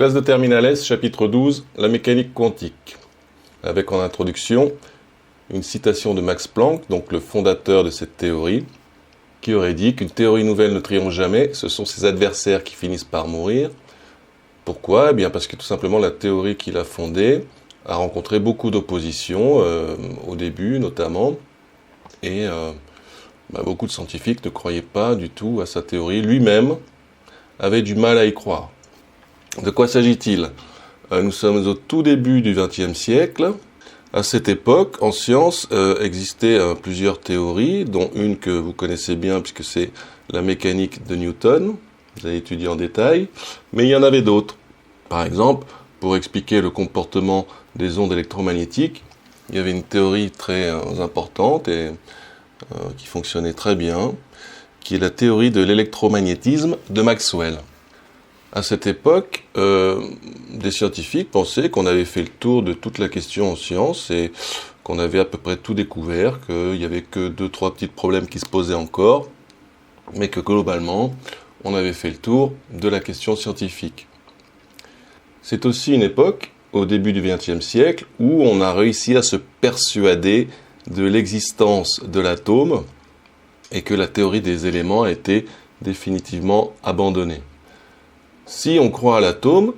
Classe de Terminale S, chapitre 12, la mécanique quantique. Avec en introduction une citation de Max Planck, donc le fondateur de cette théorie, qui aurait dit qu'une théorie nouvelle ne triomphe jamais, ce sont ses adversaires qui finissent par mourir. Pourquoi ? Eh bien parce que tout simplement la théorie qu'il a fondée a rencontré beaucoup d'opposition, au début notamment, et beaucoup de scientifiques ne croyaient pas du tout à sa théorie. Lui-même avait du mal à y croire. De quoi s'agit-il ? Nous sommes au tout début du XXe siècle. À cette époque, en science, existaient plusieurs théories, dont une que vous connaissez bien puisque c'est la mécanique de Newton. Vous avez étudié en détail. Mais il y en avait d'autres. Par exemple, pour expliquer le comportement des ondes électromagnétiques, il y avait une théorie très importante et qui fonctionnait très bien, qui est la théorie de l'électromagnétisme de Maxwell. À cette époque, des scientifiques pensaient qu'on avait fait le tour de toute la question en science et qu'on avait à peu près tout découvert, qu'il n'y avait que 2-3 petits problèmes qui se posaient encore, mais que globalement, on avait fait le tour de la question scientifique. C'est aussi une époque, au début du XXe siècle, où on a réussi à se persuader de l'existence de l'atome et que la théorie des éléments a été définitivement abandonnée. Si on croit à l'atome,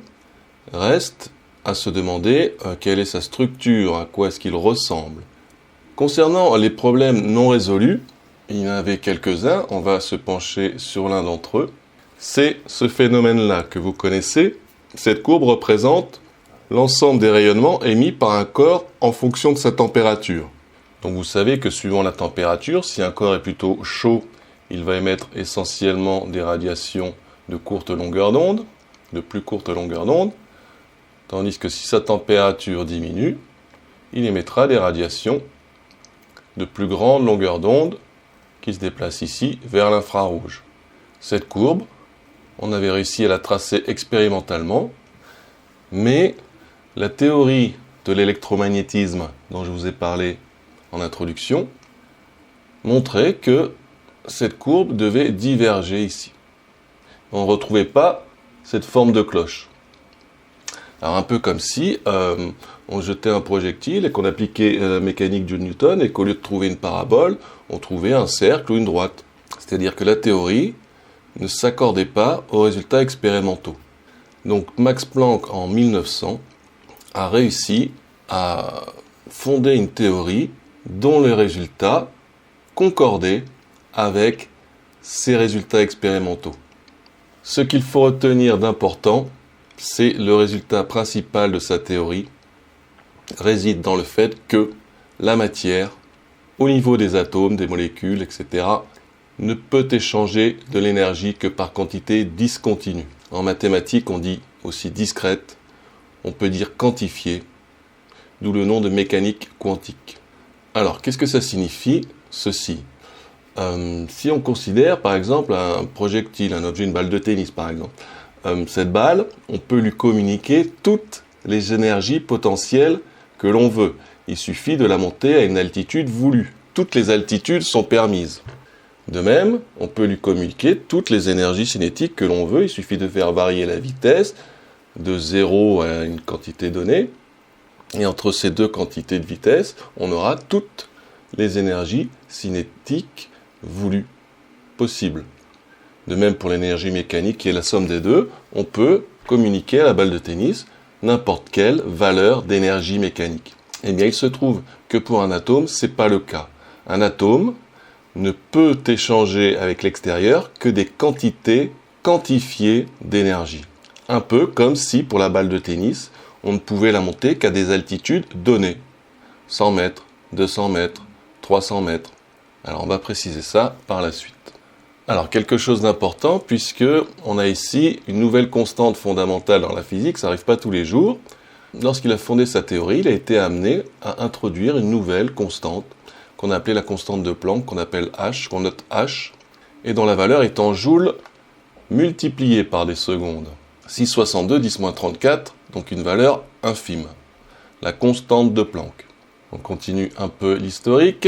reste à se demander quelle est sa structure, à quoi est-ce qu'il ressemble. Concernant les problèmes non résolus, il y en avait quelques-uns, on va se pencher sur l'un d'entre eux. C'est ce phénomène-là que vous connaissez. Cette courbe représente l'ensemble des rayonnements émis par un corps en fonction de sa température. Donc vous savez que suivant la température, si un corps est plutôt chaud, il va émettre essentiellement des radiations de courte longueur d'onde, de plus courte longueur d'onde, tandis que si sa température diminue, il émettra des radiations de plus grande longueur d'onde qui se déplacent ici vers l'infrarouge. Cette courbe, on avait réussi à la tracer expérimentalement, mais la théorie de l'électromagnétisme dont je vous ai parlé en introduction montrait que cette courbe devait diverger ici. On ne retrouvait pas cette forme de cloche. Alors un peu comme si on jetait un projectile et qu'on appliquait la mécanique de Newton et qu'au lieu de trouver une parabole, on trouvait un cercle ou une droite. C'est-à-dire que la théorie ne s'accordait pas aux résultats expérimentaux. Donc Max Planck en 1900 a réussi à fonder une théorie dont les résultats concordaient avec ces résultats expérimentaux. Ce qu'il faut retenir d'important, c'est le résultat principal de sa théorie, réside dans le fait que la matière, au niveau des atomes, des molécules, etc., ne peut échanger de l'énergie que par quantité discontinue. En mathématiques, on dit aussi discrète, on peut dire quantifiée, d'où le nom de mécanique quantique. Alors, qu'est-ce que ça signifie, ceci ? Si on considère par exemple un projectile, un objet, une balle de tennis par exemple, cette balle, on peut lui communiquer toutes les énergies potentielles que l'on veut. Il suffit de la monter à une altitude voulue. Toutes les altitudes sont permises. De même, on peut lui communiquer toutes les énergies cinétiques que l'on veut. Il suffit de faire varier la vitesse de 0 à une quantité donnée. Et entre ces deux quantités de vitesse, on aura toutes les énergies cinétiques voulues possibles. De même pour l'énergie mécanique qui est la somme des deux, on peut communiquer à la balle de tennis n'importe quelle valeur d'énergie mécanique. Eh bien, il se trouve que pour un atome, c'est pas le cas. Un atome ne peut échanger avec l'extérieur que des quantités quantifiées d'énergie. Un peu comme si, pour la balle de tennis, on ne pouvait la monter qu'à des altitudes données. 100 mètres, 200 mètres, 300 mètres. Alors on va préciser ça par la suite. Alors quelque chose d'important, puisque on a ici une nouvelle constante fondamentale dans la physique, ça n'arrive pas tous les jours. Lorsqu'il a fondé sa théorie, il a été amené à introduire une nouvelle constante, qu'on a appelée la constante de Planck, qu'on appelle H, qu'on note H, et dont la valeur est en joules multipliée par des secondes. 6,62, 10-34, donc une valeur infime. La constante de Planck. On continue un peu l'historique.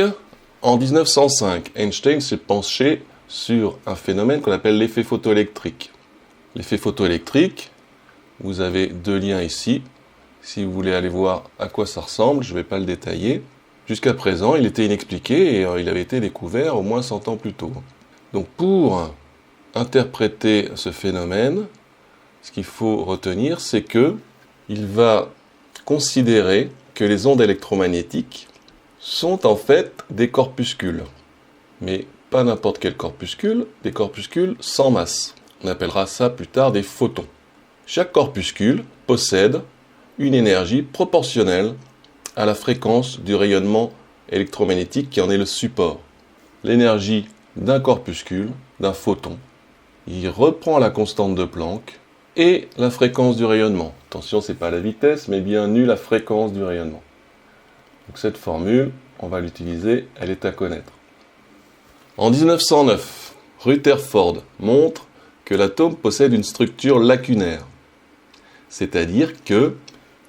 En 1905, Einstein s'est penché sur un phénomène qu'on appelle l'effet photoélectrique. L'effet photoélectrique, Vous avez deux liens ici. Si vous voulez aller voir à quoi ça ressemble, je ne vais pas le détailler. Jusqu'à présent, il était inexpliqué et il avait été découvert au moins 100 ans plus tôt. Donc pour interpréter ce phénomène, ce qu'il faut retenir, c'est que il va considérer que les ondes électromagnétiques sont en fait des corpuscules. Mais pas n'importe quel corpuscule, des corpuscules sans masse. On appellera ça plus tard des photons. Chaque corpuscule possède une énergie proportionnelle à la fréquence du rayonnement électromagnétique qui en est le support. L'énergie d'un corpuscule, d'un photon, il reprend la constante de Planck et la fréquence du rayonnement. Attention, ce n'est pas la vitesse, mais bien nu la fréquence du rayonnement. Donc cette formule, on va l'utiliser, elle est à connaître. En 1909, Rutherford montre que l'atome possède une structure lacunaire, c'est-à-dire qu'il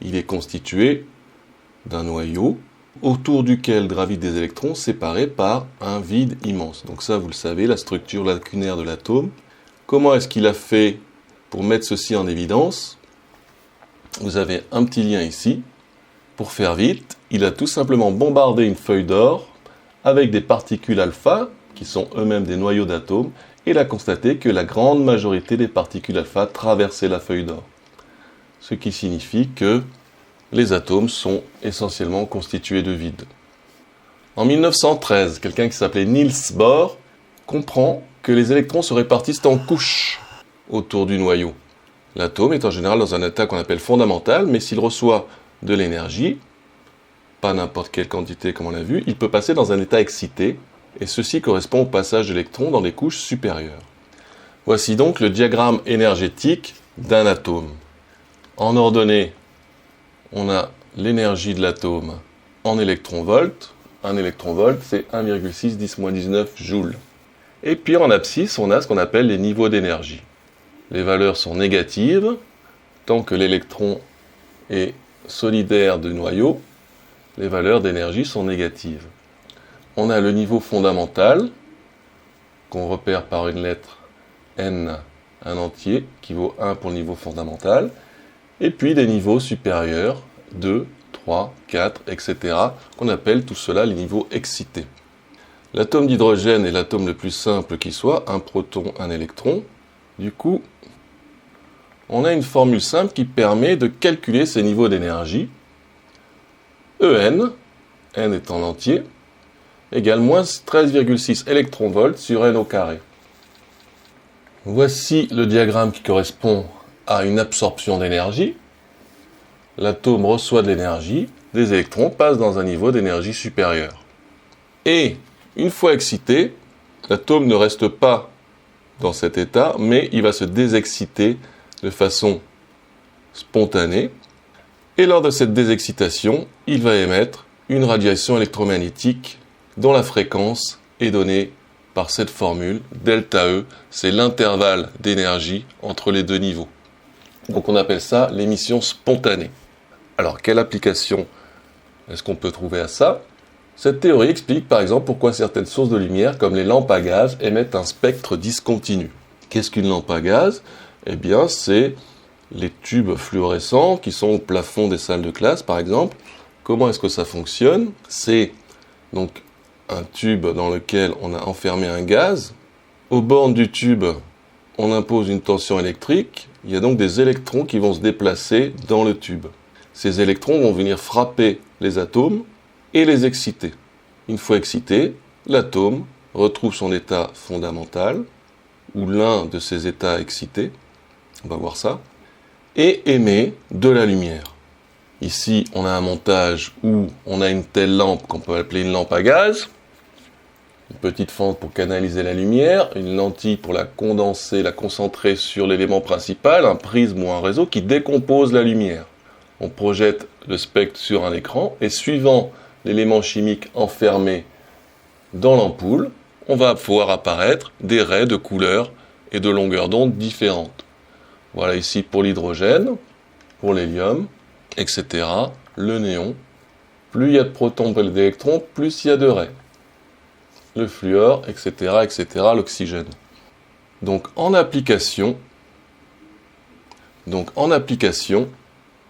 est constitué d'un noyau autour duquel gravitent des électrons séparés par un vide immense. Donc ça, vous le savez, la structure lacunaire de l'atome. Comment est-ce qu'il a fait pour mettre ceci en évidence? Vous avez un petit lien ici. Pour faire vite, il a tout simplement bombardé une feuille d'or avec des particules alpha, qui sont eux-mêmes des noyaux d'atomes, et il a constaté que la grande majorité des particules alpha traversaient la feuille d'or. Ce qui signifie que les atomes sont essentiellement constitués de vide. En 1913, quelqu'un qui s'appelait Niels Bohr comprend que les électrons se répartissent en couches autour du noyau. L'atome est en général dans un état qu'on appelle fondamental, mais s'il reçoit de l'énergie, pas n'importe quelle quantité comme on l'a vu, il peut passer dans un état excité, et ceci correspond au passage d'électrons dans des couches supérieures. Voici donc le diagramme énergétique d'un atome. En ordonnée, on a l'énergie de l'atome en électronvolts. Un électronvolt, c'est 1,6 10-19 joules. Et puis en abscisse, on a ce qu'on appelle les niveaux d'énergie. Les valeurs sont négatives, tant que l'électron est solidaire du noyau, les valeurs d'énergie sont négatives. On a le niveau fondamental, qu'on repère par une lettre N, un entier, qui vaut 1 pour le niveau fondamental, et puis des niveaux supérieurs, 2, 3, 4, etc., qu'on appelle tout cela les niveaux excités. L'atome d'hydrogène est l'atome le plus simple qui soit, un proton, un électron. Du coup, on a une formule simple qui permet de calculer ces niveaux d'énergie. En, N étant l'entier, égale moins 13,6 électronvolts sur N au carré. Voici le diagramme qui correspond à une absorption d'énergie. L'atome reçoit de l'énergie, des électrons passent dans un niveau d'énergie supérieur. Et, une fois excité, l'atome ne reste pas dans cet état, mais il va se désexciter de façon spontanée. Et lors de cette désexcitation, il va émettre une radiation électromagnétique dont la fréquence est donnée par cette formule, delta E, c'est l'intervalle d'énergie entre les deux niveaux. Donc on appelle ça l'émission spontanée. Alors quelle application est-ce qu'on peut trouver à ça? Cette théorie explique par exemple pourquoi certaines sources de lumière comme les lampes à gaz émettent un spectre discontinu. Qu'est-ce qu'une lampe à gaz? Eh bien c'est les tubes fluorescents qui sont au plafond des salles de classe par exemple. Comment est-ce que ça fonctionne? C'est donc un tube dans lequel on a enfermé un gaz. Aux bornes du tube, on impose une tension électrique. Il y a donc des électrons qui vont se déplacer dans le tube. Ces électrons vont venir frapper les atomes et les exciter. Une fois excité, l'atome retrouve son état fondamental, ou l'un de ses états excités, on va voir ça, et émet de la lumière. Ici, on a un montage où on a une telle lampe qu'on peut appeler une lampe à gaz, une petite fente pour canaliser la lumière, une lentille pour la condenser, la concentrer sur l'élément principal, un prisme ou un réseau qui décompose la lumière. On projette le spectre sur un écran et suivant l'élément chimique enfermé dans l'ampoule, on va pouvoir apparaître des raies de couleurs et de longueurs d'onde différentes. Voilà ici pour l'hydrogène, pour l'hélium, etc. Le néon. Plus il y a de protons et d'électrons, plus il y a de raies. Le fluor, etc., etc., l'oxygène. Donc en application, Donc en application,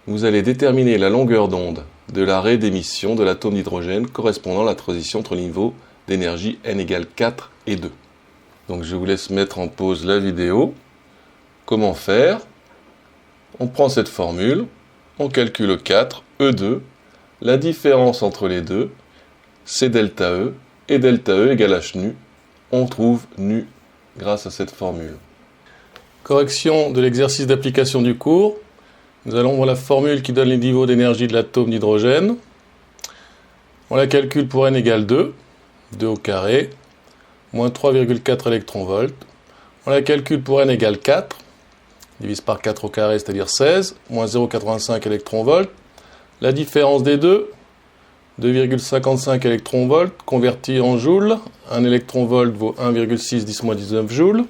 vous allez déterminer la longueur d'onde de l'arrêt d'émission de l'atome d'hydrogène correspondant à la transition entre le niveau d'énergie n égale 4 et 2. Donc je vous laisse mettre en pause la vidéo. Comment faire? On prend cette formule, on calcule 4, E2, la différence entre les deux, c'est delta E, et delta E égale H nu. On trouve nu grâce à cette formule. Correction de l'exercice d'application du cours. Nous allons voir la formule qui donne les niveaux d'énergie de l'atome d'hydrogène. On la calcule pour n égale 2, 2 au carré, moins 3,4 électronvolts. On la calcule pour n égale 4, divise par 4 au carré, c'est-à-dire 16, moins 0,85 électronvolts. La différence des deux, 2,55 électronvolts, converti en joules. 1 électronvolt vaut 1,6 10-19 joules.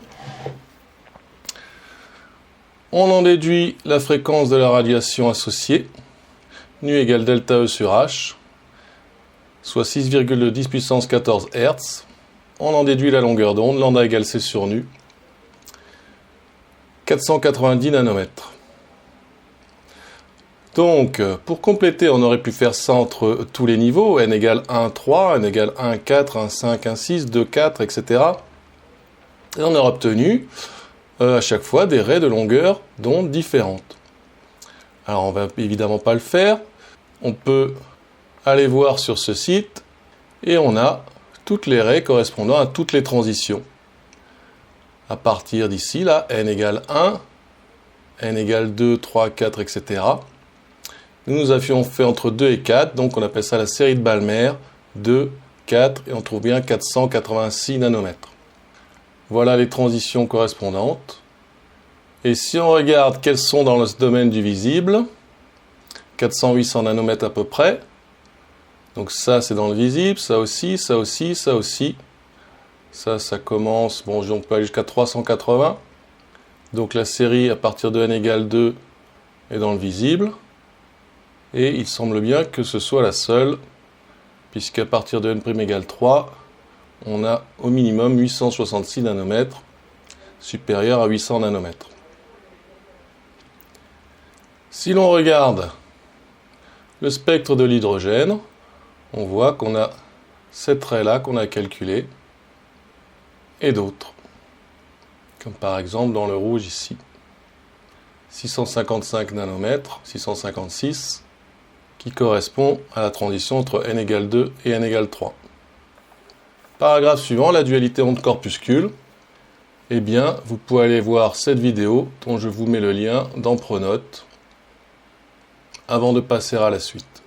On en déduit la fréquence de la radiation associée, nu égale delta E sur H, soit 6,10 puissance 14 Hz. On en déduit la longueur d'onde, lambda égale C sur nu, 490 nanomètres. Donc, pour compléter, on aurait pu faire ça entre tous les niveaux, n égale 1, 3, n égale 1, 4, 1, 5, 1, 6, 2, 4, etc. Et on aurait obtenu à chaque fois des raies de longueur d'onde différentes. Alors on va évidemment pas le faire, on peut aller voir sur ce site et on a toutes les raies correspondant à toutes les transitions. À partir d'ici, là, n égale 1, n égale 2, 3, 4, etc. Nous avions fait entre 2 et 4, donc on appelle ça la série de Balmer, 2, 4, et on trouve bien 486 nanomètres. Voilà les transitions correspondantes. Et si on regarde quelles sont dans ce domaine du visible, 400-800 nanomètres à peu près. Donc ça, c'est dans le visible, ça aussi, ça aussi, ça aussi. Ça commence, bon, on peut aller jusqu'à 380. Donc la série à partir de n égale 2 est dans le visible. Et il semble bien que ce soit la seule, puisqu'à partir de n' égale 3, on a au minimum 866 nanomètres, supérieur à 800 nanomètres. Si l'on regarde le spectre de l'hydrogène, on voit qu'on a cette raie-là qu'on a calculée, et d'autres, comme par exemple dans le rouge ici, 655 nanomètres, 656, qui correspond à la transition entre n égale 2 et n égale 3. Paragraphe suivant, la dualité onde-corpuscule. Eh bien, vous pouvez aller voir cette vidéo dont je vous mets le lien dans Pronote avant de passer à la suite.